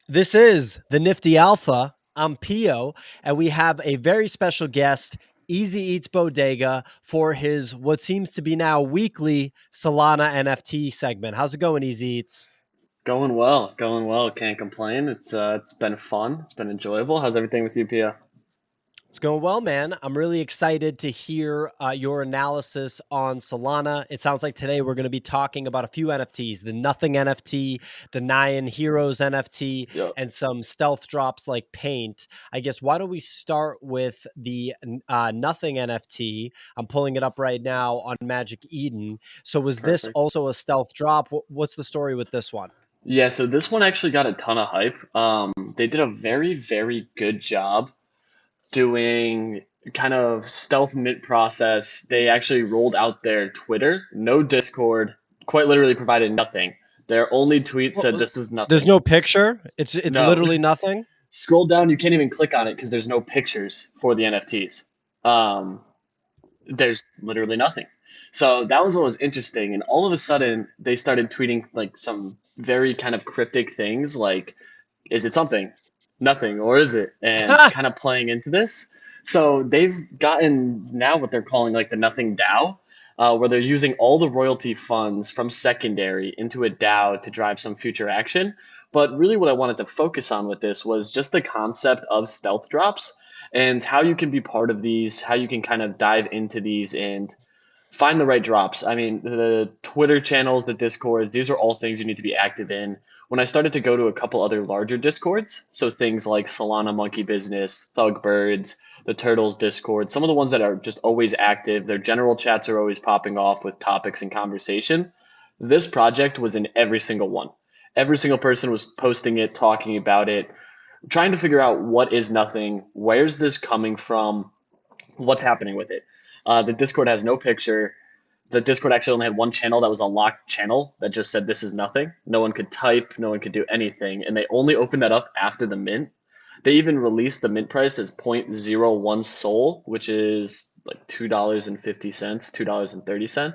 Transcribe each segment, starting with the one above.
This is the Nifty Alpha. I'm Pio, and we have a very special guest, EasyEats Bodega, for his what seems to be now weekly Solana NFT segment. How's it going, EasyEats? Going well, going well. Can't complain. It's been fun. It's been enjoyable. How's everything with you, Pia? It's going well, man. I'm really excited to hear your analysis on Solana. It sounds like today we're going to be talking about a few NFTs, the Nothing NFT, the Nyan Heroes NFT, Yep, and some stealth drops like Paint. I guess why don't we start with the Nothing NFT? I'm pulling it up right now on Magic Eden. So was this perfect. also a stealth drop? What's the story with this one? Yeah, so this one actually got a ton of hype. They did a very, very good job doing kind of stealth mint process. They actually rolled out their Twitter, no Discord, quite literally provided nothing. Their only tweet said Well, this is there's nothing. no picture. It's No. literally nothing. Scroll down, you can't even click on it because there's no pictures for the NFTs. Um, there's literally nothing. So that was what was interesting. And all of a sudden, they started tweeting like some very kind of cryptic things like, is it something? Nothing, or is it? And kind of playing into this. So they've gotten now what they're calling like the Nothing DAO, where they're using all the royalty funds from secondary into a DAO to drive some future action. But really, what I wanted to focus on with this was just the concept of stealth drops and how you can be part of these, how you can kind of dive into these and find the right drops. I mean, the Twitter channels, the Discords, these are all things you need to be active in. When I started to go to a couple other larger Discords, so things like Solana Monkey Business, Thugbirds, the Turtles Discord, some of the ones that are just always active, their general chats are always popping off with topics and conversation. This project was in every single one. Every single person was posting it, talking about it, trying to figure out what is nothing, where's this coming from, what's happening with it. The Discord has no picture. The Discord actually only had one channel that was a locked channel that just said this is nothing. No one could type, no one could do anything, and they only opened that up after the mint. They even released the mint price as 0.01 Sol, which is like $2.50, $2.30, and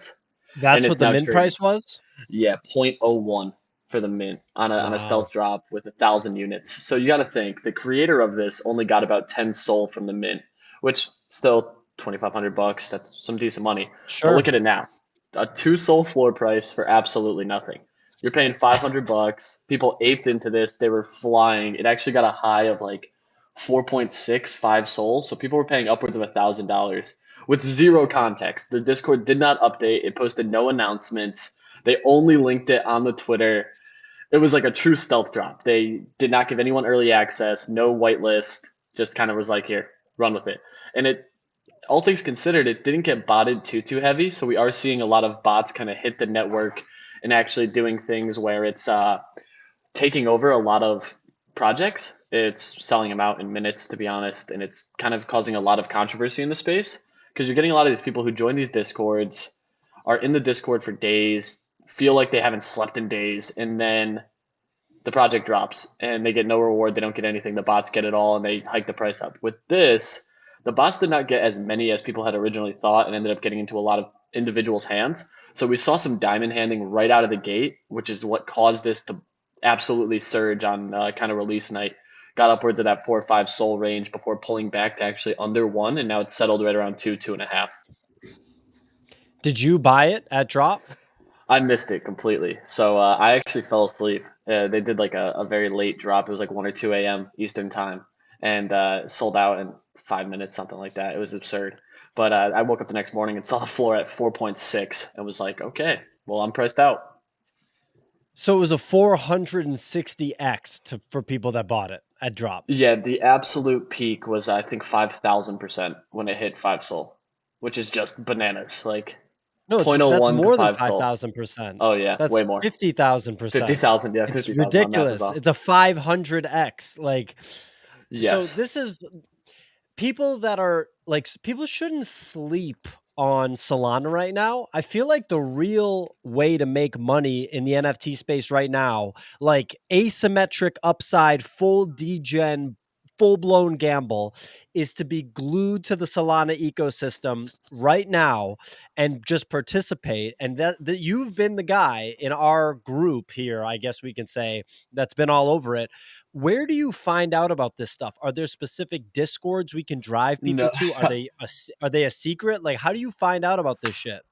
That's what it's the now mint trading. price was? Yeah, 0.01 for the mint on a Wow. stealth drop with 1,000 units. So you got to think the creator of this only got about 10 Sol from the mint, which still 2,500 bucks. That's some decent money. But look Sure. at it now, a 2 Sol floor price for absolutely nothing. You're paying 500 bucks. People aped into this. They were flying. It actually got a high of like 4.65 Sol. So people were paying upwards of $1,000 with zero context. The Discord did not update. It posted no announcements. They only linked it on the Twitter. It was like a true stealth drop. They did not give anyone early access, no whitelist, just kind of was like, here, run with it. And it, all things considered, it didn't get botted too heavy. So we are seeing a lot of bots kind of hit the network and actually doing things where it's taking over a lot of projects. It's selling them out in minutes, to be honest, and it's kind of causing a lot of controversy in the space because you're getting a lot of these people who join these discords, are in the Discord for days, feel like they haven't slept in days, and then the project drops and they get no reward. They don't get anything. The bots get it all and they hike the price up. With this, the bots did not get as many as people had originally thought and ended up getting into a lot of individuals' hands. So we saw some diamond handing right out of the gate, which is what caused this to absolutely surge on kind of release night. Got upwards of that 4 or 5 Sol range before pulling back to actually under one, and now it's settled right around two, 2.5. Did you buy it at drop? I missed it completely. So I actually fell asleep. They did like a very late drop. It was like 1 or 2 a.m. Eastern time and sold out in 5 minutes, something like that. It was absurd. But I woke up the next morning and saw the floor at 4.6 and was like, okay, well, I'm priced out. So it was a 460x for people that bought it at drop. Yeah, the absolute peak was, I think, 5,000% when it hit 5 Sol, which is just bananas. Like No, zero point zero that's 0.01 to more than 5 Sol. 5,000%. Oh, yeah, That's way more. 50,000%. 50,000. Yeah, It's 50,000. My math is ridiculous. off. It's a 500x. Like, so Yes. this is people that are like, people shouldn't sleep on Solana right now. I feel like the real way to make money in the NFT space right now, like asymmetric upside, full full-blown gamble is to be glued to the Solana ecosystem right now and just participate. And that you've been the guy in our group here, I guess we can say, that's been all over it. Where do you find out about this stuff? Are there specific discords we can drive people No. to? Are they a secret? Like, how do you find out about this shit?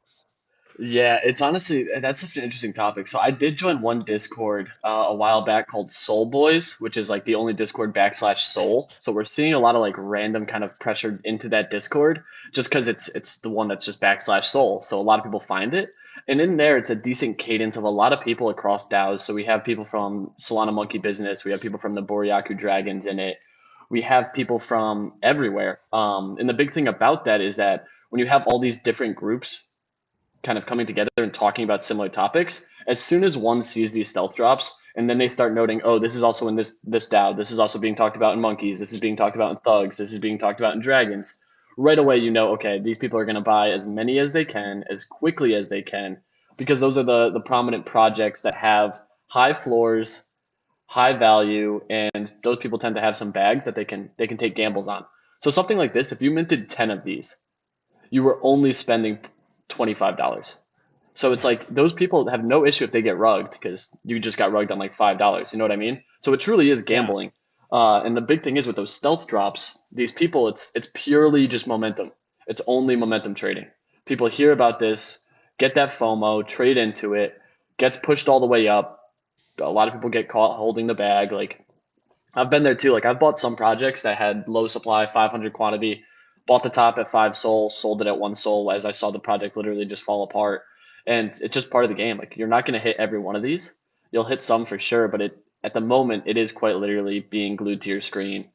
Yeah, it's honestly that's such an interesting topic. So I did join one Discord a while back called Soul Boys, which is like the only Discord backslash Soul. So we're seeing a lot of like random kind of pressure into that Discord just because it's the one that's just backslash Soul. So a lot of people find it, and in there it's a decent cadence of a lot of people across DAOs. So we have people from Solana Monkey Business, we have people from the Boryaku Dragons in it, we have people from everywhere. And the big thing about that is that when you have all these different groups kind of coming together and talking about similar topics, as soon as one sees these stealth drops and then they start noting, oh, this is also in this DAO, this is also being talked about in monkeys, this is being talked about in thugs, this is being talked about in dragons, right away you know, okay, these people are going to buy as many as they can, as quickly as they can, because those are the prominent projects that have high floors, high value, and those people tend to have some bags that they can take gambles on. So something like this, if you minted 10 of these, you were only spending $25. So it's like those people have no issue if they get rugged because you just got rugged on like $5. You know what I mean? So it truly is Yeah. gambling. And the big thing is with those stealth drops, these people, it's purely just momentum. It's only momentum trading. People hear about this, get that FOMO, trade into it, gets pushed all the way up. A lot of people get caught holding the bag. Like I've been there too. Like I've bought some projects that had low supply, 500 quantity, bought the top at 5 SOL, sold it at 1 SOL as I saw the project literally just fall apart. And it's just part of the game. Like you're not going to hit every one of these. You'll hit some for sure, but it at the moment it is quite literally being glued to your screen,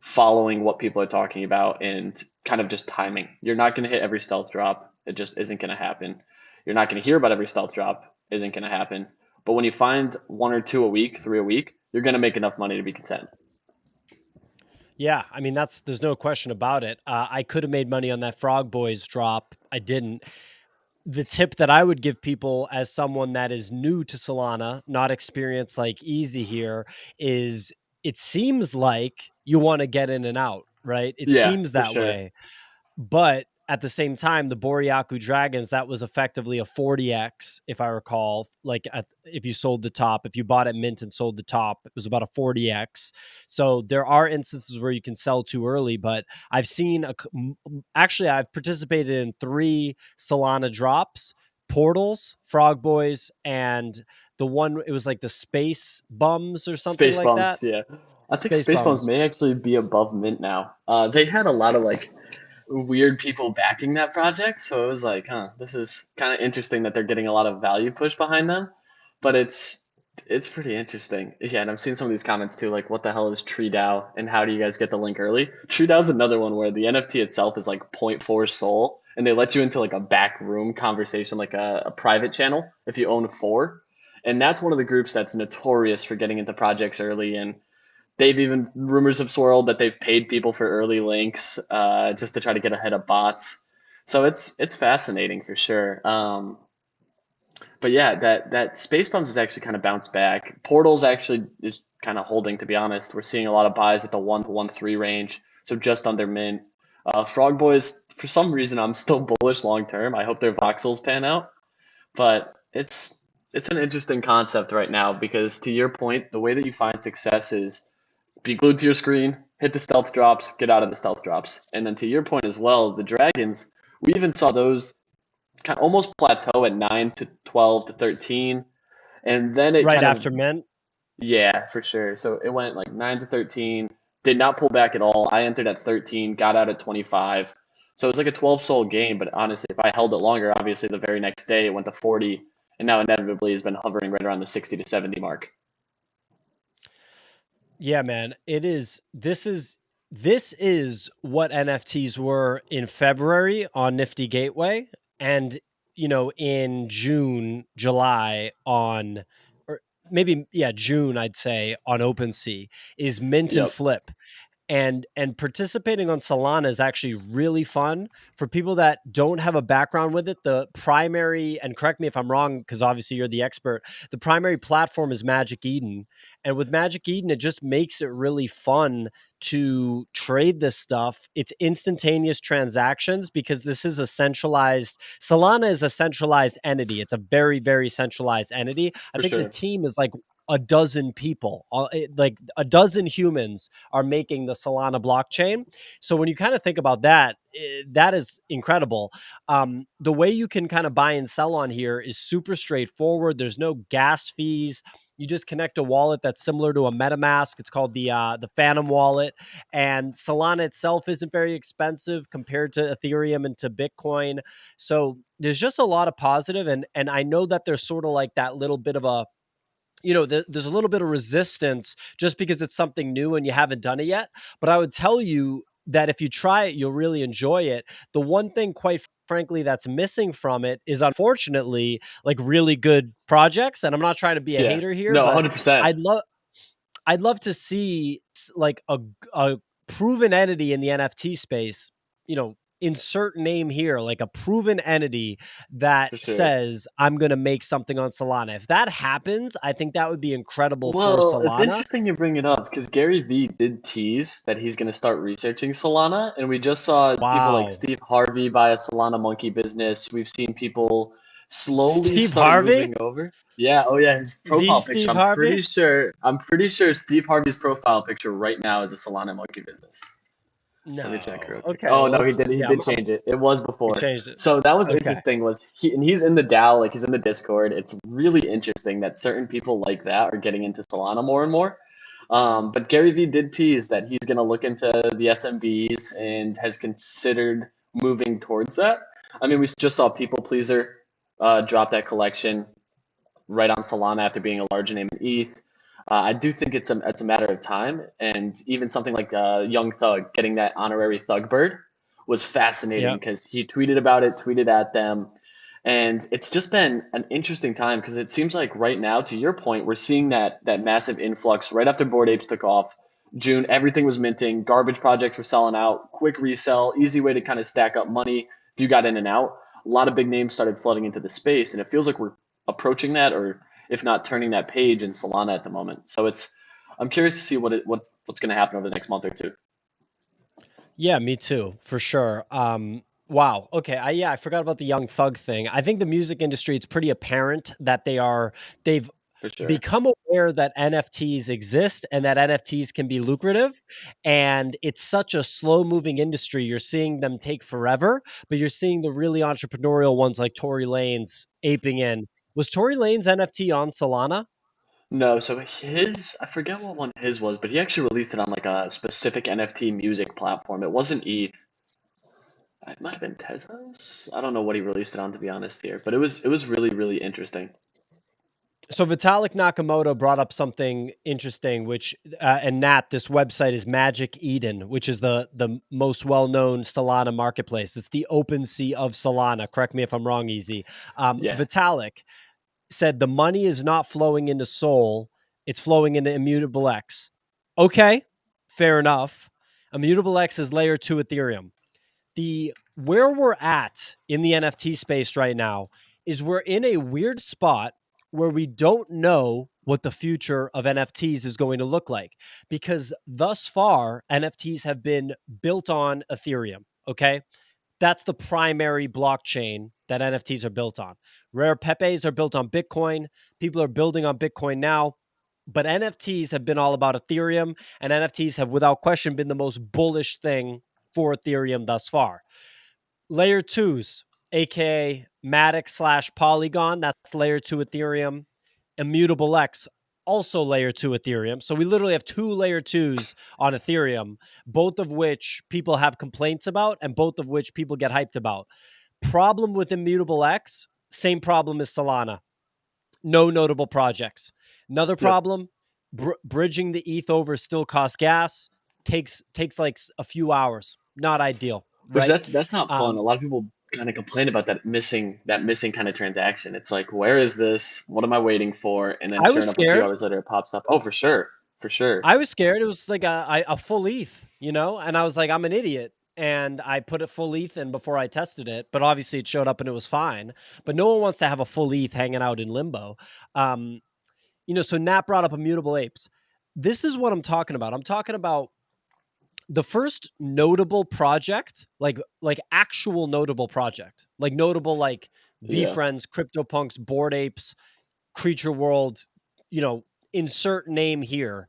following what people are talking about and kind of just timing. You're not going to hit every stealth drop. It just isn't going to happen. You're not going to hear about every stealth drop. Isn't going to happen. But when you find one or two a week, three a week, you're going to make enough money to be content. Yeah, I mean there's no question about it. I could have made money on that Frog Boys drop. I didn't. The tip that I would give people as someone that is new to Solana, not experienced like Easy here, is it seems like you want to get in and out, right? It Yeah, seems for that sure. way. But at the same time, the Boryaku Dragons, that was effectively a 40x, if I recall. Like if you sold the top, if you bought at mint and sold the top, it was about a 40x. So there are instances where you can sell too early, but I've seen, actually, I've participated in 3 Solana drops, Portals, Frog Boys, and the one, it was like the Space Bums or something Space like Bums, that. yeah. I think Space Space Bums Bums. may actually be above Mint now. They had a lot of like weird people backing that project, so it was like, huh, this is kind of interesting that they're getting a lot of value push behind them. But it's pretty interesting. Yeah, and I'm seeing some of these comments too, like what the hell is Tree DAO and how do you guys get the link early? Tree DAO is another one where the NFT itself is like zero point 0.4 Sol, and they let you into like a back room conversation, like a private channel if you own four. And that's one of the groups that's notorious for getting into projects early, and they've even rumors have swirled that they've paid people for early links just to try to get ahead of bots. So it's fascinating for sure. But yeah, that Space Bums is actually kind of bounced back. Portals actually is kind of holding. To be honest, we're seeing a lot of buys at the 1 to 1.3 range, so just under mint. Frog Boys, for some reason, I'm still bullish long term. I hope their voxels pan out, but it's an interesting concept right now because to your point, the way that you find success is be glued to your screen, hit the stealth drops, get out of the stealth drops. And then to your point as well, the dragons, we even saw those kind of almost plateau at 9 to 12 to 13. And then it Right kind of, after mint. yeah, for sure. So it went like 9 to 13, did not pull back at all. I entered at 13, got out at 25. So it was like a 12 soul game. But honestly, if I held it longer, obviously the very next day it went to 40. And now inevitably has been hovering right around the 60 to 70 mark. Yeah, man. This is what NFTs were in February on Nifty Gateway, and in June, July on, or maybe, yeah, June, I'd say, on OpenSea, is mint and Yep. flip. and participating on Solana is actually really fun for people that don't have a background with it. The primary, and correct me if I'm wrong, because obviously you're the expert, the primary platform is Magic Eden. And with Magic Eden, it just makes it really fun to trade this stuff. It's instantaneous transactions because this is a centralized, Solana is a centralized entity. It's a very, very centralized entity. I For think the sure. team is like a dozen people, like a dozen humans are making the Solana blockchain. So when you kind of think about that, that is incredible. The way you can kind of buy and sell on here is super straightforward. There's no gas fees. You just connect a wallet that's similar to a MetaMask. It's called the Phantom wallet, and Solana itself isn't very expensive compared to Ethereum and to Bitcoin. So there's just a lot of positive, and I know that there's sort of like that little bit of a, there's a little bit of resistance just because it's something new and you haven't done it yet. But I would tell you that if you try it, you'll really enjoy it. The one thing, quite frankly, that's missing from it is unfortunately like really good projects. And I'm not trying to be a Yeah. hater here, No, but 100%. I'd love I'd love to see like a proven entity in the NFT space, insert name here, like a proven entity that For sure. says, I'm going to make something on Solana. If that happens, I think that would be incredible for Well, it's Solana. interesting you bring it up because Gary Vee did tease that he's going to start researching Solana, and we just saw people like Wow. Steve Harvey buy a Solana monkey business. We've seen people slowly Steve start Harvey? moving over. Yeah, oh yeah, his The profile picture. Steve Harvey? I'm pretty sure Steve Harvey's profile picture right now is a Solana monkey business. Let me check real No. quick. Okay. Oh Well, no, let's, he yeah, did change it. It was he before. changed it. So that was Okay. interesting was he's in the DAO, like he's in the Discord. It's really interesting that certain people like that are getting into Solana more and more. But Gary Vee did tease that he's going to look into the SMBs and has considered moving towards that. I mean, we just saw People Pleaser drop that collection right on Solana after being a larger name in ETH. I do think it's a matter of time, and even something like Young Thug getting that honorary Thug Bird was fascinating Yep. because he tweeted about it, tweeted at them, and it's just been an interesting time because it seems like right now, to your point, we're seeing that massive influx right after Bored Apes took off. June, everything was minting, garbage projects were selling out, quick resell, easy way to kind of stack up money if you got in and out. A lot of big names started flooding into the space, and it feels like we're approaching that, or if not turning that page in Solana at the moment. So I'm curious to see what's going to happen over the next month or two. Yeah, me too, for sure. Wow. Okay. I forgot about the Young Thug thing. I think the music industry, it's pretty apparent that they've For sure. become aware that NFTs exist and that NFTs can be lucrative. And it's such a slow moving industry. You're seeing them take forever, but you're seeing the really entrepreneurial ones like Tory Lanez aping in. Was Tory Lanez NFT on Solana? No, so I forget what one his was, but he actually released it on like a specific NFT music platform. It wasn't ETH. It might have been Tezos. I don't know what he released it on to be honest here, but it was really really interesting. So Vitalik Nakamoto brought up something interesting, which and Nat, this website is Magic Eden, which is the most well known Solana marketplace. It's the open sea of Solana. Correct me if I'm wrong, Easy. Yeah. Vitalik said the money is not flowing into Sol, it's flowing into Immutable X. Okay, fair enough. Immutable X is layer two Ethereum. The where we're at in the NFT space right now is we're in a weird spot where we don't know what the future of NFTs is going to look like because thus far NFTs have been built on Ethereum, okay? That's the primary blockchain that NFTs are built on. Rare Pepes are built on Bitcoin. People are building on Bitcoin now, but NFTs have been all about Ethereum, and NFTs have without question been the most bullish thing for Ethereum thus far. Layer twos, aka Matic slash Polygon, that's layer two Ethereum. Immutable X, also layer two Ethereum. So we literally have two layer twos on Ethereum, both of which people have complaints about and both of which people get hyped about. Problem with Immutable X, same problem as Solana. No notable projects. Another Yep. problem, bridging the ETH over still costs gas. Takes like a few hours. Not ideal, Which right? that's not fun. A Um, lot of people kind of complain about that missing kind of transaction. It's like, where is this? What am I waiting for? And then I sure was enough, a few scared. hours later, it pops up. Oh, for sure, for sure. I was scared. It was like a full ETH. And I was like, I'm an idiot. And I put a full ETH in before I tested it, but obviously it showed up and it was fine. But no one wants to have a full ETH hanging out in limbo. Um, so Nat brought up immutable apes. This is what I'm talking about. I'm talking about the first notable project, like actual notable project, like notable like Yeah. VFriends, CryptoPunks, Bored Apes, Creature World, insert name here,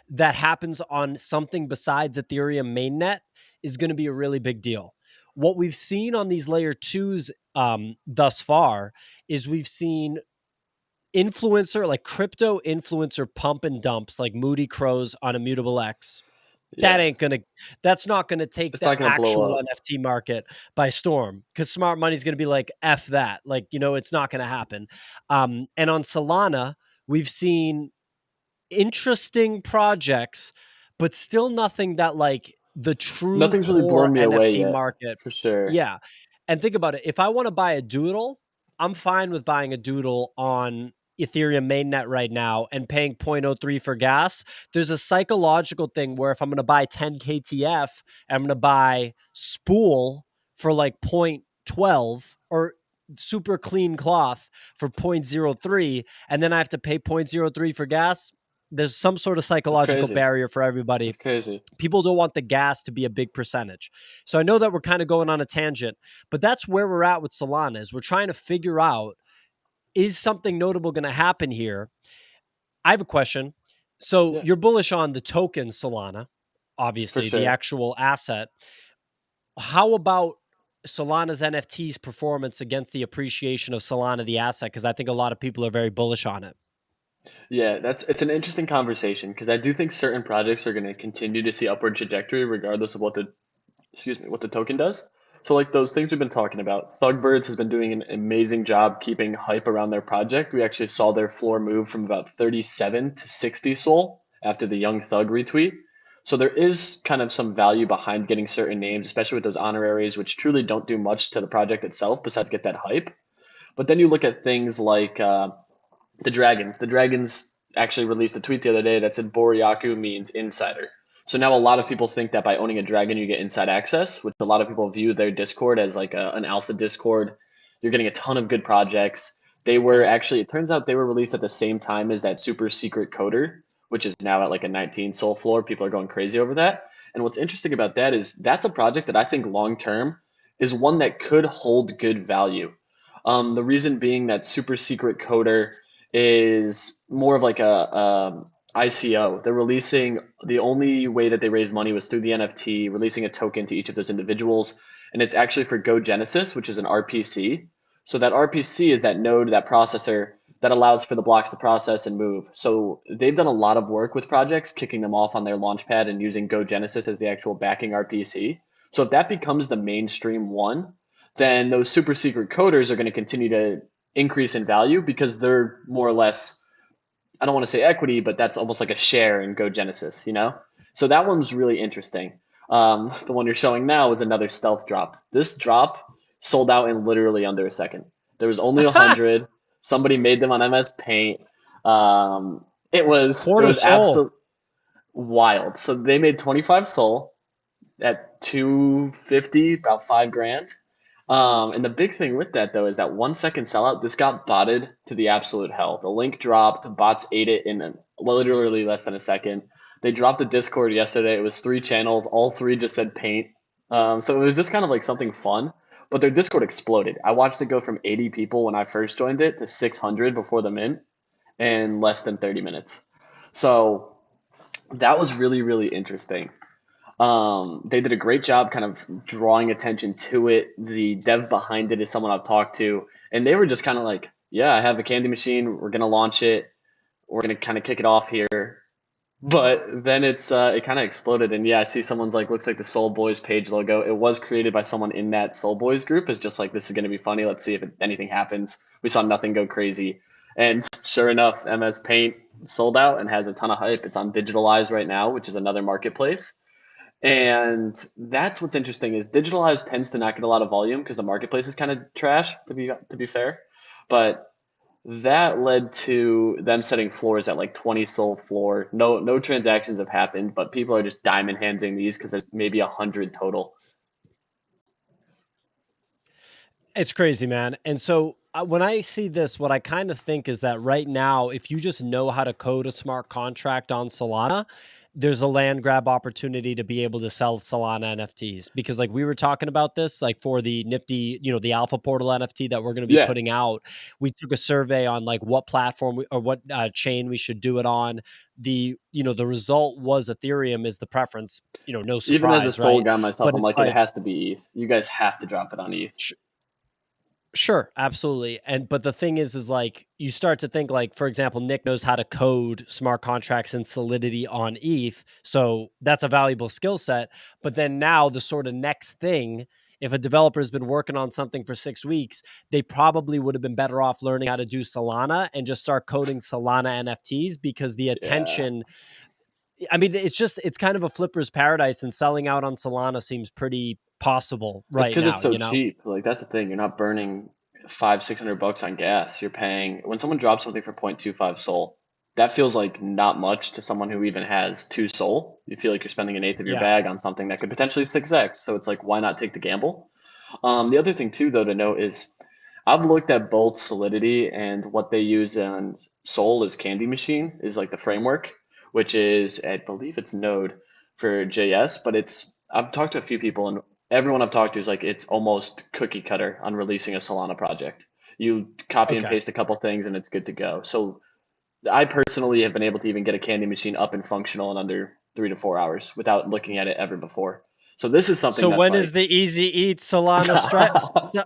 that happens on something besides Ethereum mainnet is going to be a really big deal. What we've seen on these layer twos thus far is we've seen influencer, like crypto influencer pump and dumps, like Moody Crows on Immutable X. Yeah. That's not gonna take It's the not gonna blow actual up. NFT market by storm, because smart money's gonna be like, F that. Like, it's not gonna happen. And on Solana, we've seen interesting projects, but still nothing that like the true Nothing's really core blown me away NFT yet, market. for sure. Yeah. And think about it. If I want to buy a doodle, I'm fine with buying a doodle on Ethereum mainnet right now and paying 0.03 for gas. There's a psychological thing where if I'm going to buy 10 KTF, I'm going to buy spool for like 0.12 or super clean cloth for 0.03, and then I have to pay 0.03 for gas. There's some sort of That's psychological crazy. barrier for everybody. That's crazy. People don't want the gas to be a big percentage. So I know that we're kind of going on a tangent, but that's where we're at with Solana is we're trying to figure out, is something notable going to happen here? I have a question. So Yeah, you're bullish on the token Solana, for obviously, the sure. actual asset. How about Solana's NFTs performance against the appreciation of Solana, the asset? Because I think a lot of people are very bullish on it. Yeah, it's an interesting conversation because I do think certain projects are going to continue to see upward trajectory regardless of what the token does. So like those things we've been talking about, Thugbirds has been doing an amazing job keeping hype around their project. We actually saw their floor move from about 37 to 60 Sol after the Young Thug retweet. So there is kind of some value behind getting certain names, especially with those honoraries, which truly don't do much to the project itself besides get that hype. But then you look at things like the Dragons. The Dragons actually released a tweet the other day that said Boryaku means insider. So now a lot of people think that by owning a dragon, you get inside access, which a lot of people view their Discord as like an alpha Discord. You're getting a ton of good projects. They were Okay. actually, it turns out they were released at the same time as that super secret coder, which is now at like a 19 soul floor. People are going crazy over that. And what's interesting about that is that's a project that I think long term is one that could hold good value. The reason being that super secret coder is more of like a ICO. They're releasing the only way that they raised money was through the NFT, releasing a token to each of those individuals, and it's actually for Go Genesis, which is an RPC. So that RPC is that node, that processor that allows for the blocks to process and move. So they've done a lot of work with projects, kicking them off on their launchpad and using Go Genesis as the actual backing RPC. So if that becomes the mainstream one, then those super secret coders are going to continue to increase in value because they're more or less, I don't want to say equity, but that's almost like a share in Go Genesis, you know? So that one's really interesting. The one you're showing now is another stealth drop. This drop sold out in literally under a second. There was only 100. Somebody made them on MS Paint. It Quarter was soul. absolute wild. So they made 25 soul at 250, about 5 grand. And the big thing with that though is that 1 second sellout, this got botted to the absolute hell. The link dropped, bots ate it in literally less than a second. They dropped the Discord yesterday. It was 3 channels, all three just said paint. So it was just kind of like something fun. But their Discord exploded. I watched it go from 80 people when I first joined it to 600 before the mint in less than 30 minutes. So that was really, really interesting. They did a great job kind of drawing attention to it. The dev behind it is someone I've talked to, and they were just kind of like, "Yeah, I have a candy machine. We're gonna launch it. We're gonna kind of kick it off here." But then it kind of exploded, and yeah, I see someone's like, looks like the Soul Boys page logo. It was created by someone in that Soul Boys group. It's just like this is gonna be funny. Let's see if anything happens. We saw nothing go crazy, and sure enough, MS Paint sold out and has a ton of hype. It's on Digitalize right now, which is another marketplace. And that's what's interesting is digitalized tends to not get a lot of volume because the marketplace is kind of trash to be fair. But that led to them setting floors at like 20 soul floor. No transactions have happened, but people are just diamond handing these because there's maybe 100 total. It's crazy, man. And so when I see this, what I kind of think is that right now, if you just know how to code a smart contract on Solana, there's a land grab opportunity to be able to sell Solana NFTs. Because like we were talking about this, like for the Nifty, the Alpha Portal NFT that we're going to be Yeah, putting out, we took a survey on like what platform or what chain we should do it on. The result was Ethereum is the preference. No even as a surprise, soul right? guy myself, But I'm it's like, it like, has to be ETH. You guys have to drop it on ETH. sure, absolutely. But the thing is like you start to think like, for example, Nick knows how to code smart contracts and Solidity on ETH. So that's a valuable skill set. But then now the sort of next thing, if a developer has been working on something for 6 weeks, they probably would have been better off learning how to do Solana and just start coding Solana NFTs because the Yeah. attention, I mean, it's kind of a flipper's paradise and selling out on Solana seems pretty possible It's right because it's now, so cheap. Like that's the thing. You're not burning 500-600 bucks on gas. You're paying when someone drops something for 0.25 soul. That feels like not much to someone who even has 2 soul. You feel like you're spending an eighth of your Yeah. bag on something that could potentially 6x. So it's like, why not take the gamble? The other thing too, though, to note is I've looked at both Solidity and what they use in Sol is Candy Machine is like the framework, which is I believe it's Node for JS, but it's I've talked to a few people and everyone I've talked to is like it's almost cookie cutter on releasing a Solana project. You copy and Okay. paste a couple things and it's good to go. So I personally have been able to even get a Candy Machine up and functional in under 3 to 4 hours without looking at it ever before. So this is something So that's when is like the Easy Eats Solana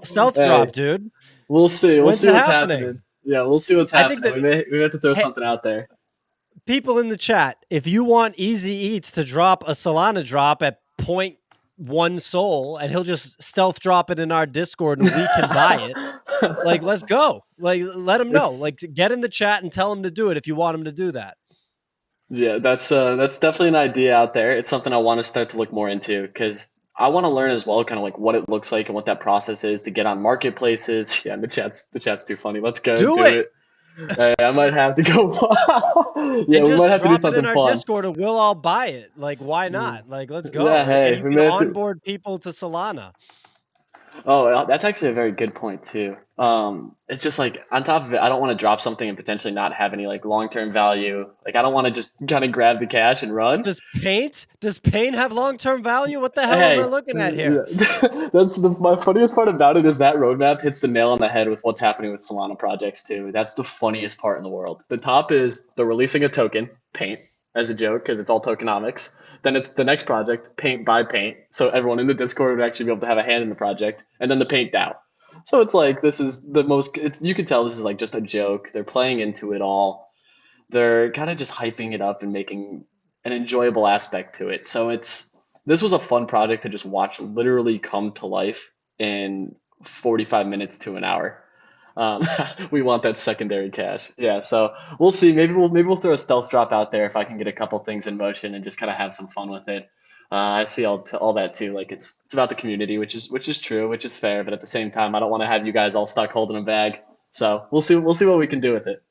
stealth drop, hey, dude? we'll see. We'll When's see it what's happening. happening? Yeah, we'll see what's I think happening. that We may have to throw hey, something out there. people in the chat, if you want Easy Eats to drop a Solana drop at point one soul and he'll just stealth drop it in our Discord and we can buy it, like let's go. Like let him know. It's Like get in the chat and tell him to do it if you want him to do that. yeah, that's definitely an idea out there. It's something I want to start to look more into because I want to learn as well, kind of like what it looks like and what that process is to get on marketplaces. Yeah, the chat's too funny. Let's go and Do do it. it. I might have to go. Yeah, And we might just have to do drop it in something our fun. Discord and we'll all buy it. Like, why not? Like, let's Yeah, go. And hey, you we can may have to. onboard people to Solana. Oh, that's actually a very good point too. It's just like on top of it, I don't want to drop something and potentially not have any like long-term value. Like I don't want to just kind of grab the cash and run. Does paint have long-term value? What the hell am I Hey, looking at here? yeah, my funniest part about it is that roadmap hits the nail on the head with what's happening with Solana projects too. That's the funniest part in the world. The top is they're releasing a token, Paint, as a joke because it's all tokenomics. Then it's the next project, Paint by Paint, so everyone in the Discord would actually be able to have a hand in the project, and then the Paint DAO. So it's like this is the most. You can tell this is like just a joke. They're playing into it all. They're kind of just hyping it up and making an enjoyable aspect to it. So it's this was a fun project to just watch literally come to life in 45 minutes to an hour. Um, we want that secondary cash. Yeah, so we'll see. Maybe we'll throw a stealth drop out there if I can get a couple things in motion and just kind of have some fun with it. I see all that too. Like it's about the community, which is true, which is fair. But at the same time, I don't want to have you guys all stuck holding a bag. So we'll see what we can do with it.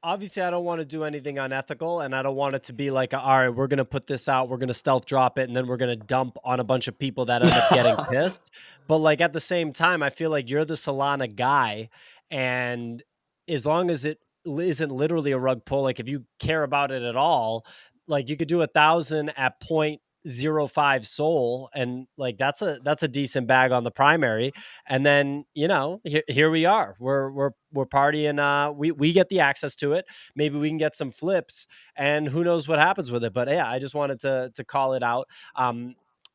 Obviously, I don't want to do anything unethical, and I don't want it to be like, all right, we're going to put this out, we're going to stealth drop it, and then we're going to dump on a bunch of people that end up getting pissed. But like at the same time, I feel like you're the Solana guy, and as long as it isn't literally a rug pull, like if you care about it at all, like you could do 1,000 at 0.05 soul, and like that's a decent bag on the primary. And then here we are. We're partying. We get the access to it. Maybe we can get some flips, and who knows what happens with it. But yeah, I just wanted to call it out.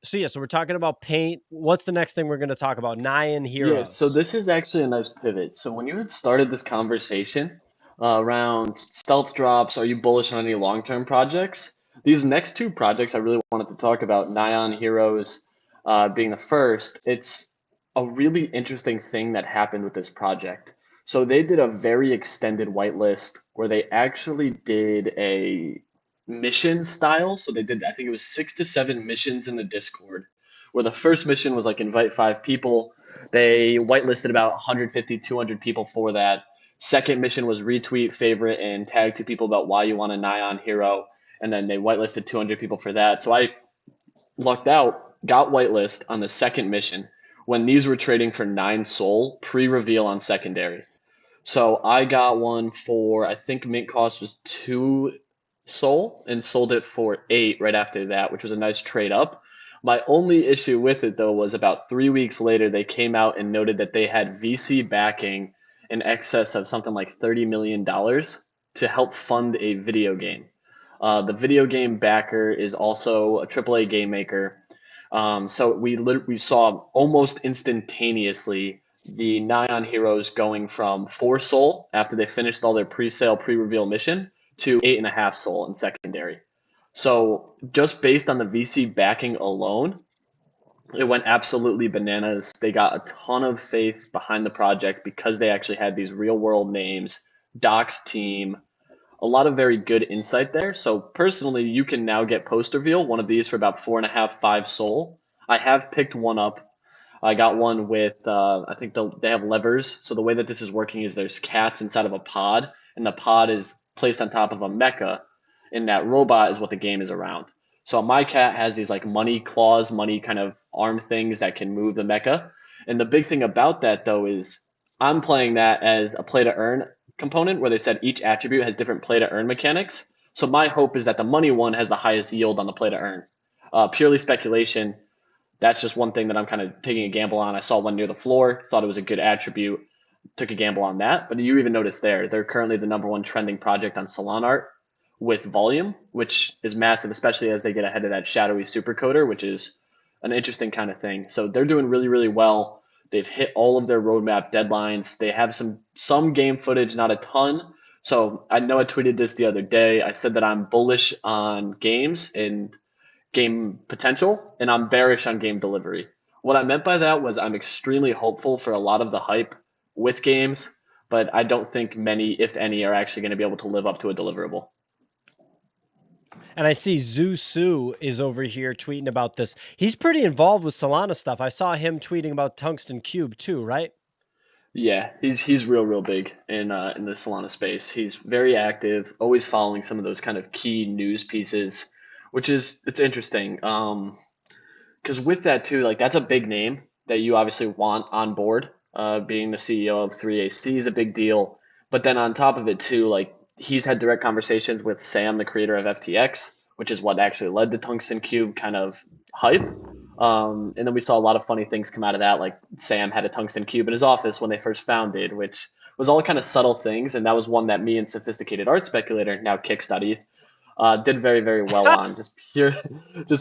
So yeah, so we're talking about paint. What's the next thing we're going to talk about? Nyan Yeah, so Heroes. this is actually a nice pivot. So when you had started this conversation around stealth drops, are you bullish on any long-term projects? These next two projects I really wanted to talk about, Nyan Heroes being the first. It's a really interesting thing that happened with this project. So they did a very extended whitelist where they actually did a mission style. So they did, I think it was 6 to 7 missions in the Discord, where the first mission was like invite 5 people. They whitelisted about 150, 200 people for that. Second mission was retweet, favorite, and tag two people about why you want a Nyan hero. And then they whitelisted 200 people for that. So I lucked out, got whitelist on the second mission when these were trading for 9 Sol pre-reveal on secondary. So I got one for, I think mint cost was 2 Sol and sold it for 8 right after that, which was a nice trade up. My only issue with it though was about 3 weeks later they came out and noted that they had VC backing in excess of something like $30 million to help fund a video game. The video game backer is also a AAA game maker. So we saw almost instantaneously the Nyan Heroes going from 4 Sol after they finished all their pre-sale, pre-reveal mission to 8.5 Sol in secondary. So just based on the VC backing alone, it went absolutely bananas. They got a ton of faith behind the project because they actually had these real world names, Doc's team, a lot of very good insight there. So personally, you can now get post reveal, one of these for about 4.5, 5 Sol. I have picked one up. I got one with, I think they have levers. So the way that this is working is there's cats inside of a pod, and the pod is placed on top of a mecha, and that robot is what the game is around. So my cat has these like money claws, money kind of arm things that can move the mecha. And the big thing about that though is I'm playing that as a play to earn component where they said each attribute has different play to earn mechanics. So my hope is that the money one has the highest yield on the play to earn. Purely speculation, that's just one thing that I'm kind of taking a gamble on. I saw one near the floor, thought it was a good attribute, took a gamble on that. But you even notice there, they're currently the #1 trending project on Solana art with volume, which is massive, especially as they get ahead of that shadowy supercoder, which is an interesting kind of thing. So they're doing really, really well. They've hit all of their roadmap deadlines. They have some game footage, not a ton. So I know I tweeted this the other day. I said that I'm bullish on games and game potential, and I'm bearish on game delivery. What I meant by that was I'm extremely hopeful for a lot of the hype with games, but I don't think many, if any, are actually going to be able to live up to a deliverable. And I see Zhu Su is over here tweeting about this. He's pretty involved with Solana stuff. I saw him tweeting about Tungsten Cube too, right? Yeah, he's real big in the Solana space. He's very active, always following some of those kind of key news pieces, which is it's interesting. Because with that too, like that's a big name that you obviously want on board. Being the CEO of 3AC is a big deal. But then on top of it too, like he's had direct conversations with Sam, the creator of FTX, which is what actually led to Tungsten Cube kind of hype. And then we saw a lot of funny things come out of that, like Sam had a Tungsten Cube in his office when they first founded, which was all kind of subtle things. And that was one that me and Sophisticated Art Speculator, now Kicks.eth, did very well on just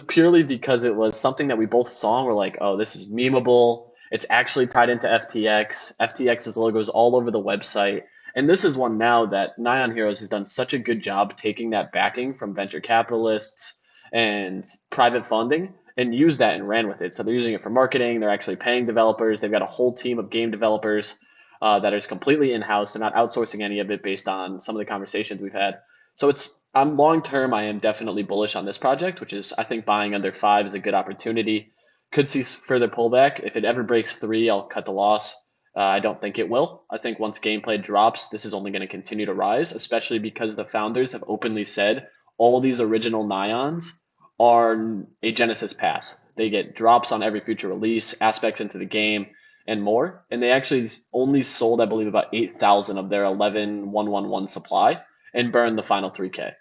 purely because it was something that we both saw and we're like, oh, this is memeable. It's actually tied into FTX. FTX's logo is all over the website. And this is one now that Nyan Heroes has done such a good job taking that backing from venture capitalists and private funding and used that and ran with it. So they're using it for marketing. They're actually paying developers. They've got a whole team of game developers that is completely in-house. They're not outsourcing any of it based on some of the conversations we've had. So I'm long term. I am definitely bullish on this project, which is I think buying under 5 is a good opportunity. Could see further pullback. If it ever breaks 3, I'll cut the loss. I don't think it will. I think once gameplay drops, this is only going to continue to rise, especially because the founders have openly said all these original Nyans are a Genesis pass. They get drops on every future release, aspects into the game, and more. And they actually only sold, I believe, about 8,000 of their 11,111 supply and burned the final 3K.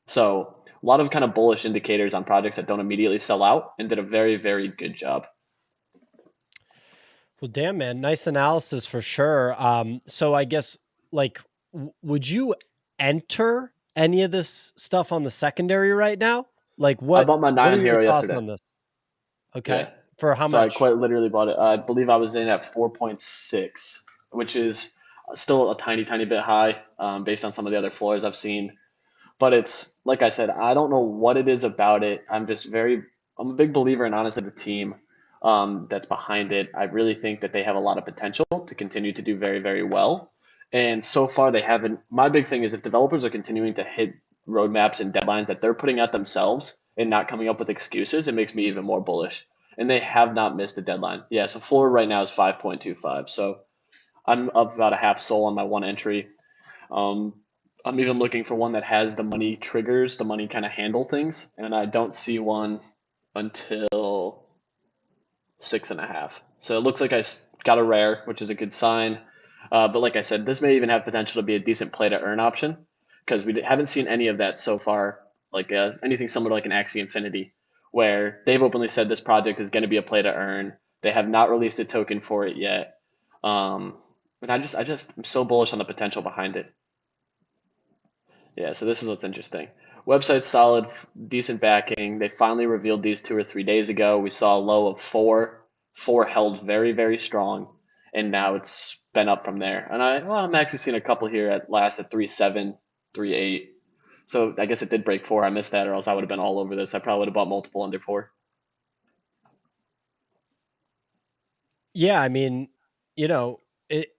So a lot of kind of bullish indicators on projects that don't immediately sell out and did a very good job. Well, damn, man, nice analysis for sure. So I guess like, would you enter any of this stuff on the secondary right now? Like, I what bought my what are Nyan your Hero thoughts yesterday. on this? Okay, Yeah. for how So I much? quite literally bought it. I believe I was in at 4.6, which is still a tiny bit high based on some of the other floors I've seen. But it's like I said, I don't know what it is about it. I'm a big believer in honestly the team that's behind it. I really think that they have a lot of potential to continue to do very well. And so far they haven't. My big thing is if developers are continuing to hit roadmaps and deadlines that they're putting out themselves and not coming up with excuses, it makes me even more bullish. And they have not missed a deadline. Yeah, so floor right now is 5.25. So I'm up about a half soul on my one entry. Um, I'm even looking for one that has the money triggers, the money kind of handle things, and I don't see one until 6.5. So it looks like got a rare, which is a good sign. But like I said, this may even have potential to be a decent play to earn option because we haven't seen any of that so far, like anything similar to like an Axie Infinity, where they've openly said this project is going to be a play to earn. They have not released a token for it yet. Um, and I'm so bullish on the potential behind it. Yeah, so this is what's interesting. Website's solid, decent backing. They finally revealed these 2 or 3 days ago. We saw a low of four. Four held very, very strong, and now it's been up from there. And I'm actually seeing a couple here at last at 3.7, 3.8. So I guess it did break four. I missed that, or else I would have been all over this. I probably would have bought multiple under four. Yeah, I mean, you know, it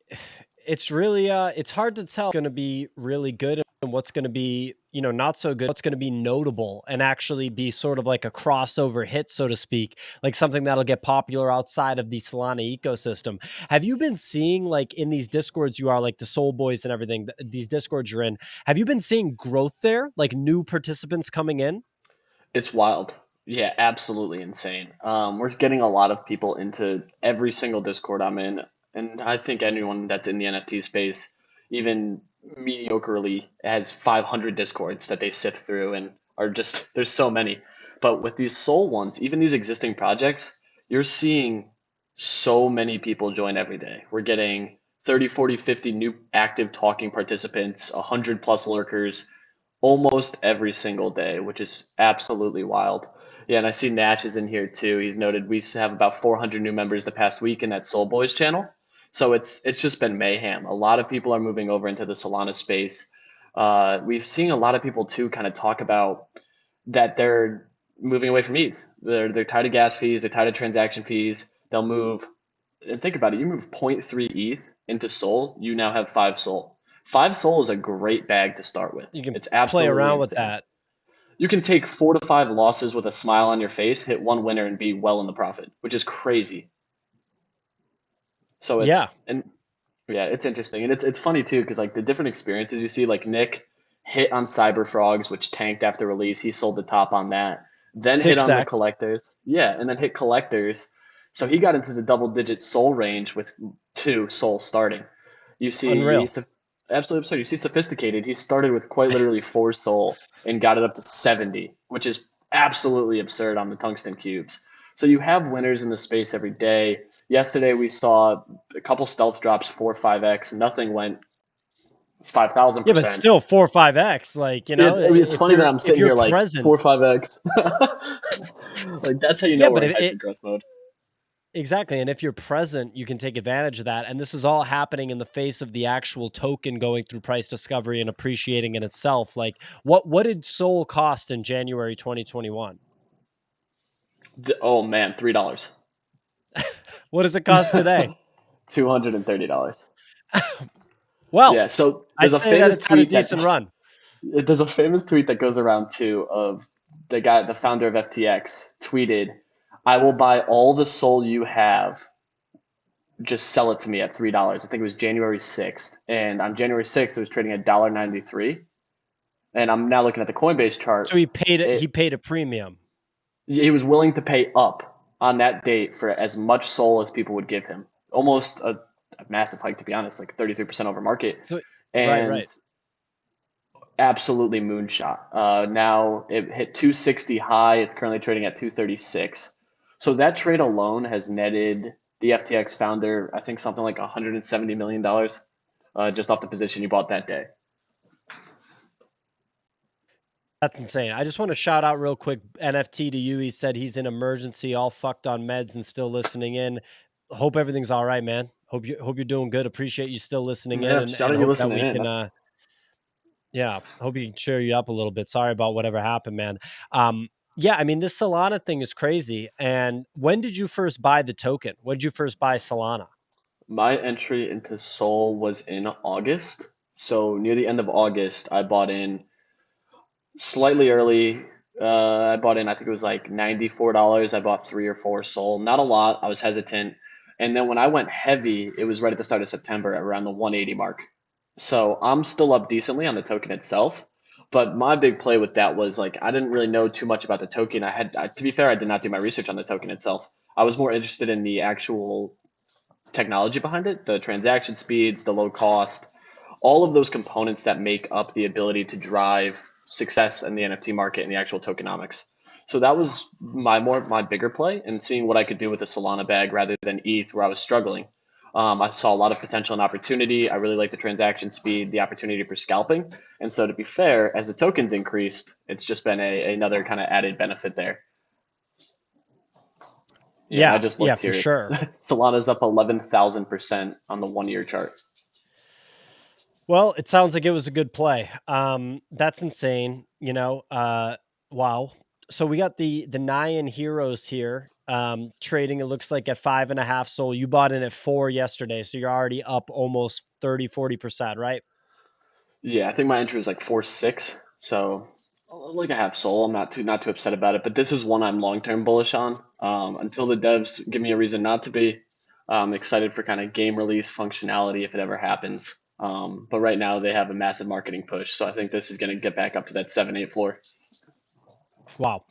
it's really it's hard to tell what's going to be really good and what's going to be, not so good, what's going to be notable and actually be sort of like a crossover hit, so to speak, like something that'll get popular outside of the Solana ecosystem. Have you been seeing, like, in these discords you are, like the Soul Boys and everything, these discords you're in, have you been seeing growth there, like new participants coming in? It's wild. Yeah, absolutely insane. We're getting a lot of people into every single Discord I'm in, and I think anyone that's in the NFT space, even mediocrely, has 500 Discords that they sift through and are just there's so many. But with these Soul ones, even these existing projects, you're seeing so many people join every day. We're getting 30, 40, 50 new active talking participants, 100 plus lurkers almost every single day, which is absolutely wild. Yeah, and I see Nash is in here too. He's noted we have about 400 new members the past week in that Soul Boys channel. So it's just been mayhem. A lot of people are moving over into the Solana space. We've seen a lot of people too kind of talk about that they're moving away from ETH. They're tired of gas fees. They're tired of transaction fees. They'll move. And think about it. You move zero point 0.3 ETH into Sol. You now have 5 Sol. 5 Sol is a great bag to start with. You can It's play absolutely around with insane. that. You can take 4 to 5 losses with a smile on your face, hit one winner, and be well in the profit, which is crazy. So Yeah. yeah, it's interesting, and it's funny too because like the different experiences you see, like Nick hit on Cyber Frogs, which tanked after release. He sold the top on that, then hit on the 6x. collectors, yeah, and then hit collectors. So he got into the double-digit soul range with 2 Soul starting. You see, Unreal. absolutely absurd. You see, sophisticated. He started with quite literally 4 Soul and got it up to 70, which is absolutely absurd on the tungsten cubes. So you have winners in the space every day. Yesterday we saw a couple stealth drops 4 5x. Nothing went five thousand Yeah, but percent. still 4 or 5x. Like, It's if funny that you're I'm if sitting you're here like four present. 5x. Like that's how you Yeah, know we're but in if it hyper growth mode. exactly, and if you're present, you can take advantage of that. And this is all happening in the face of the actual token going through price discovery and appreciating in itself. Like, what did Soul cost in January 2021? Oh man, $3. What does it cost today? $230. Well, Yeah, so I'd say that it's had a decent run. there's a famous tweet that goes around too of the founder of FTX tweeted, "I will buy all the soul you have. Just sell it to me at $3." I think it was January 6th, and on January 6th it was trading at $1.93. And I'm now looking at the Coinbase chart. So he paid it. He It paid a premium. he was willing to pay up on that date for as much soul as people would give him. Almost a massive hike, to be honest, like 33% over market. So right, And right. absolutely moonshot. Now it hit 260 high. It's currently trading at 236. So that trade alone has netted the FTX founder, I think, something like $170 million just off the position you bought that day. That's insane. I just want to shout out real quick NFT to you. He said he's in emergency, all fucked on meds and still listening in. Hope everything's all right, man. Hope you're doing good. Appreciate you still listening in, Yeah, and shout out you hope that listening we in. can That's yeah, hope we can cheer you up a little bit. Sorry about whatever happened, man. Yeah, I mean, this Solana thing is crazy. And when did you first buy the token? When did you first buy Solana? my entry into Sol was in August. So near the end of August, I bought in slightly early. I bought in, I think it was like $94. I bought 3 or 4 Sol. Not a lot. I was hesitant. And then when I went heavy, it was right at the start of September, around the 180 mark. So I'm still up decently on the token itself. But my big play with that was like I didn't really know too much about the token. To be fair, I did not do my research on the token itself. I was more interested in the actual technology behind it, the transaction speeds, the low cost, all of those components that make up the ability to drive success in the NFT market and the actual tokenomics. So that was my bigger play and seeing what I could do with the Solana bag rather than ETH where I was struggling. I saw a lot of potential and opportunity. I really like the transaction speed, the opportunity for scalping. And so to be fair, as the tokens increased, it's just been another kind of added benefit there. Yeah, and I Yeah, just yeah, looked for here. It's sure. Solana's up 11,000% on the 1 year chart. Well, it sounds like it was a good play. That's insane. Wow. So we got the Nyan Heroes here, trading. It looks like at 5.5 SOL. You bought in at 4 yesterday, so you're already up almost 30-40%, right? Yeah, I think my entry was like 4.6, so like a half soul. I'm not too upset about it, but this is one I'm long term bullish on. Until the devs give me a reason not to be, I'm excited for kind of game release functionality if it ever happens. But right now they have a massive marketing push, so I think this is going to get back up to that 7-8 floor. Wow.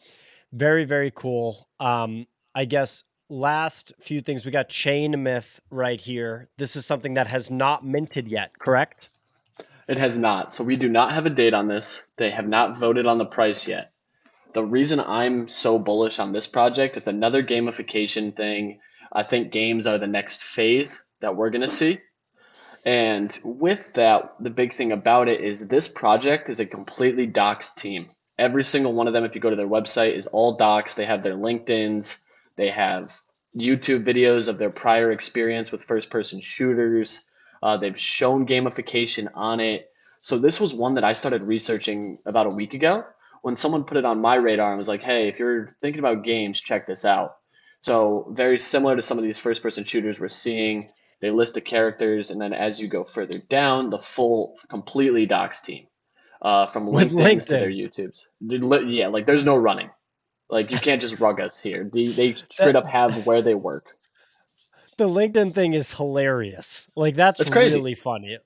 Very, very cool. I guess last few things, we got ChainMyth right here. This is something that has not minted yet, correct? It has not, so we do not have a date on this. They have not voted on the price yet. The reason I'm so bullish on this project, it's another gamification thing. I think games are the next phase that we're going to see. And with that, the big thing about it is this project is a completely doxed team. Every single one of them, if you go to their website, is all doxed. They have their LinkedIns, they have YouTube videos of their prior experience with first person shooters. They've shown gamification on it. So this was one that I started researching about a week ago when someone put it on my radar and was like, hey, if you're thinking about games, check this out. So very similar to some of these first person shooters we're seeing, they list the characters, and then as you go further down, the full, completely docs team, from With LinkedIn's to their LinkedIn. YouTubes. Yeah, like there's no running. Like you can't just rug us here. They straight That up have where they work. the LinkedIn thing is hilarious. Like that's That's crazy. really funny.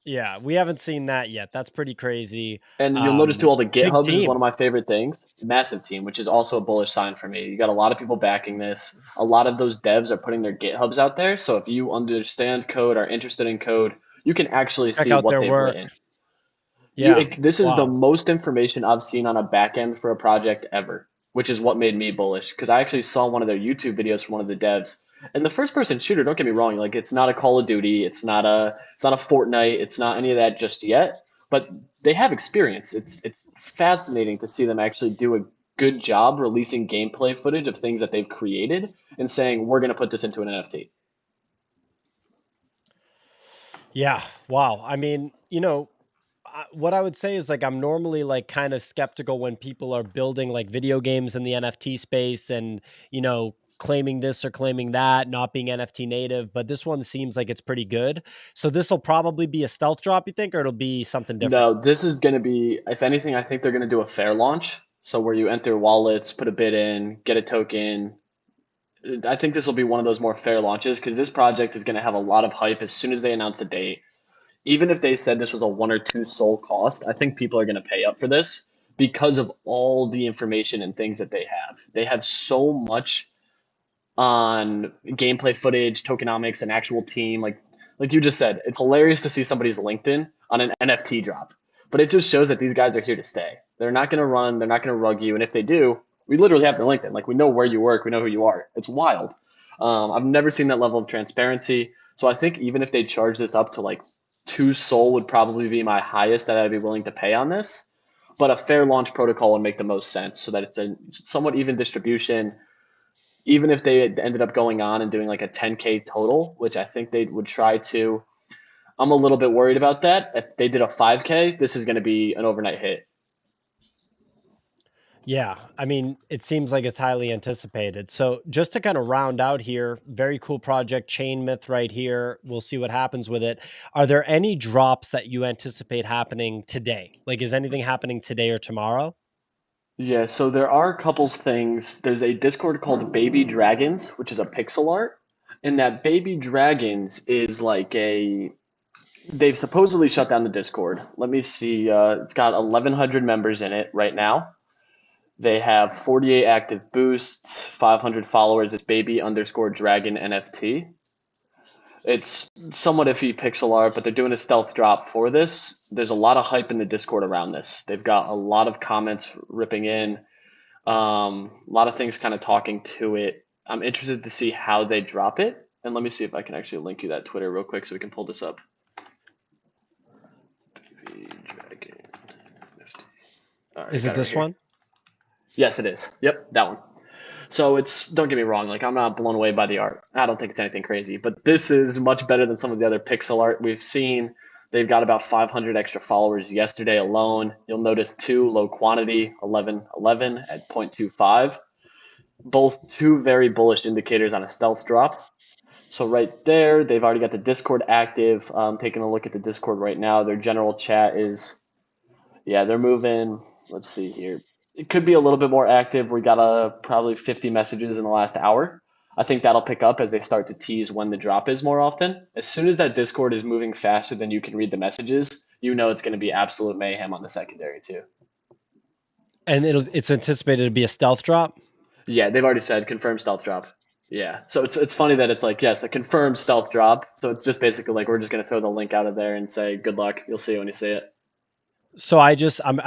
Yeah, we haven't seen that yet. That's pretty crazy. And you'll notice too, all the Big GitHubs is one of team. my favorite things. Massive team, which is also a bullish sign for me. You got a lot of people backing this. A lot of those devs are putting their GitHubs out there. So if you understand code, are interested in code, you can actually Check see out what their they've work. written. Yeah. This is the Wow. most information I've seen on a backend for a project ever, which is what made me bullish. Because I actually saw one of their YouTube videos from one of the devs, and the first person shooter. Don't get me wrong, like it's not a Call of Duty, it's not a Fortnite, it's not any of that just yet. But they have experience. It's fascinating to see them actually do a good job releasing gameplay footage of things that they've created and saying we're going to put this into an NFT. Yeah. Wow. I mean, what I would say is like I'm normally like kind of skeptical when people are building like video games in the NFT space and, claiming this or claiming that, not being NFT native, but this one seems like it's pretty good. So this will probably be a stealth drop, you think, or it'll be something different? No, this is going to be, if anything, I think they're going to do a fair launch. So where you enter wallets, put a bid in, get a token. I think this will be one of those more fair launches because this project is going to have a lot of hype as soon as they announce a date. Even if they said this was a 1 or 2 SOL cost, I think people are going to pay up for this because of all the information and things that they have. They have so much on gameplay footage, tokenomics, and actual team. Like you just said, it's hilarious to see somebody's LinkedIn on an NFT drop. But it just shows that these guys are here to stay. They're not going to run. They're not going to rug you. And if they do, we literally have their LinkedIn. Like we know where you work. We know who you are. It's wild. I've never seen that level of transparency. So I think even if they charge this up to like 2 SOL would probably be my highest that I'd be willing to pay on this. But a fair launch protocol would make the most sense so that it's a somewhat even distribution, even if they ended up going on and doing like a 10K total, which I think they would try to. I'm a little bit worried about that. If they did a 5K, this is going to be an overnight hit. Yeah, I mean, it seems like it's highly anticipated. So, just to kind of round out here, very cool project, ChainMyth right here. We'll see what happens with it. Are there any drops that you anticipate happening today? Like, is anything happening today or tomorrow? Yeah, so there are a couple things. There's a Discord called Baby Dragons, which is a pixel art, And that baby dragons is like they've supposedly shut down the Discord. Let me see. It's got 1,100 members in it right now. They have 48 active boosts, 500 followers. It's baby underscore dragon NFT. It's somewhat iffy pixel art, but they're doing a stealth drop for this. There's a lot of hype in the Discord around this. They've got a lot of comments ripping in, a lot of things kind of talking to it. I'm interested to see how they drop it. And let me see if I can actually link you that Twitter real quick so we can pull this up. Dragon. All right, Is it got this right here. one? Yes, it is. Yep, that one. So it's, don't get me wrong, like I'm not blown away by the art. I don't think it's anything crazy, but this is much better than some of the other pixel art we've seen. They've got about 500 extra followers yesterday alone. You'll notice two low quantity, 1111 at 0.25. Both two very bullish indicators on a stealth drop. So right there, they've already got the Discord active. Taking a look at the Discord right now, their general chat is, yeah, they're moving. Let's see here. It could be a little bit more active. We got probably 50 messages in the last hour. I think that'll pick up as they start to tease when the drop is more often. As soon as that Discord is moving faster than you can read the messages, you know it's going to be absolute mayhem on the secondary too. And it's anticipated to be a stealth drop. Yeah, they've already said confirmed stealth drop. Yeah, so it's funny that it's like, yes, a confirmed stealth drop. So it's just basically like we're just going to throw the link out of there and say good luck. You'll see it when you see it. So I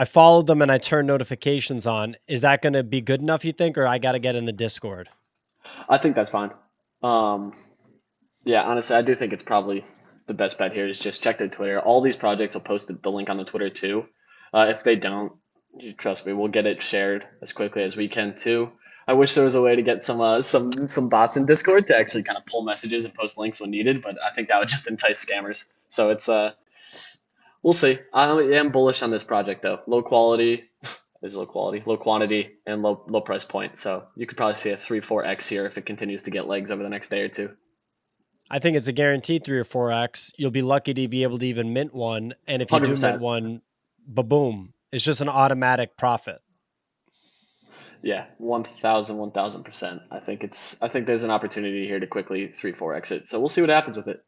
followed them and I turned notifications on. Is that going to be good enough, you think, or I got to get in the Discord? I think that's fine. Um, Yeah, honestly, I do think it's probably the best bet here is just check their Twitter. All these projects will post the link on the Twitter too. If they don't, trust me, we'll get it shared as quickly as we can too. I wish there was a way to get some bots in Discord to actually kind of pull messages and post links when needed, but I think that would just entice scammers. So it's we'll see. I am bullish on this project though. Low quality is low quality, low quantity, and low price point. So you could probably see a 3-4x here if it continues to get legs over the next day or two. I think it's a guaranteed 3 or 4x. You'll be lucky to be able to even mint one. And if you do mint 100%. one, ba-boom. It's just an automatic profit. Yeah, 1,000%. I think there's an opportunity here to quickly 3-4 exit. So we'll see what happens with it.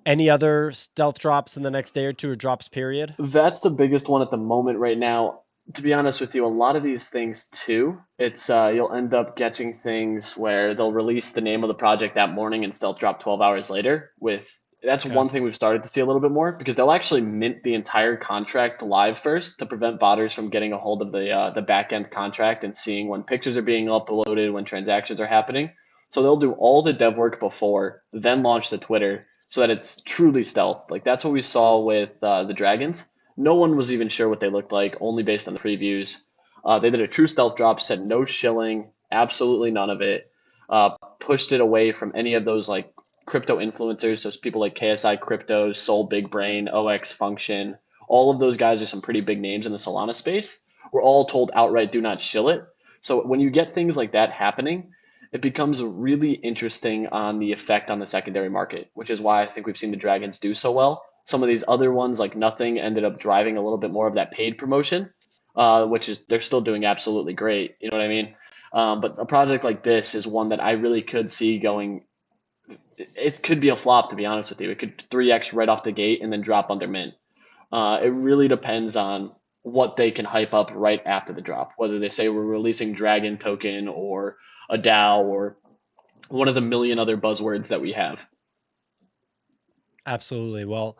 Any other stealth drops in the next day or two, or drops period? That's the biggest one at the moment right now. To be honest with you, a lot of these things too, it's you'll end up catching things where they'll release the name of the project that morning and stealth drop 12 hours later. That's Okay. one thing we've started to see a little bit more because they'll actually mint the entire contract live first to prevent botters from getting a hold of the back end contract and seeing when pictures are being uploaded, when transactions are happening. So they'll do all the dev work before, then launch the Twitter so that it's truly stealth. Like that's what we saw with the dragons. No one was even sure what they looked like, only based on the previews. They did a true stealth drop, said no shilling, absolutely none of it. Pushed it away from any of those like crypto influencers, so people like KSI Crypto, Soul Big Brain, OX Function. All of those guys are some pretty big names in the Solana space. We're all told outright, do not shill it. So when you get things like that happening, it becomes really interesting on the effect on the secondary market, which is why I think we've seen the Dragons do so well. Some of these other ones, like Nothing, ended up driving a little bit more of that paid promotion, which is they're still doing absolutely great. You know what I mean? But a project like this is one that I really could see going. It could be a flop, to be honest with you. It could 3x right off the gate and then drop under mint. It really depends on what they can hype up right after the drop, whether they say we're releasing Dragon token or a DAO or one of the million other buzzwords that we have. Absolutely. Well,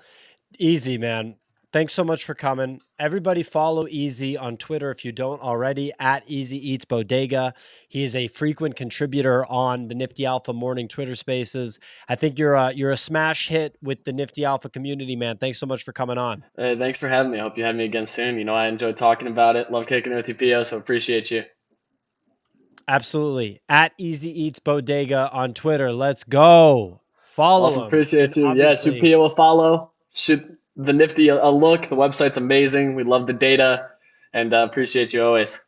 Easy, man. Thanks so much for coming. Everybody follow Easy on Twitter if you don't already, at EasyEats Bodega. He is a frequent contributor on the Nifty Alpha morning Twitter spaces. I think you're a smash hit with the Nifty Alpha community, man. Thanks so much for coming on. Thanks for having me. I hope you have me again soon. You know, I enjoyed talking about it. Love kicking it with you, PO, so appreciate you. Absolutely. At EasyEats Bodega on Twitter. Let's go. Follow Awesome. him. And Appreciate you. Yeah, shoot obviously, PO a follow. Shoot the Nifty a look. The website's amazing. We love the data and appreciate you always.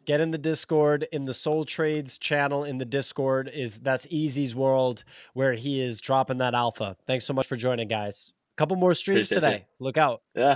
get in the Discord, in the Soul Trades channel in the Discord. That's Easy's world where he is dropping that alpha. Thanks so much for joining, guys. A couple more streams Appreciate you. today. Look out. Yeah.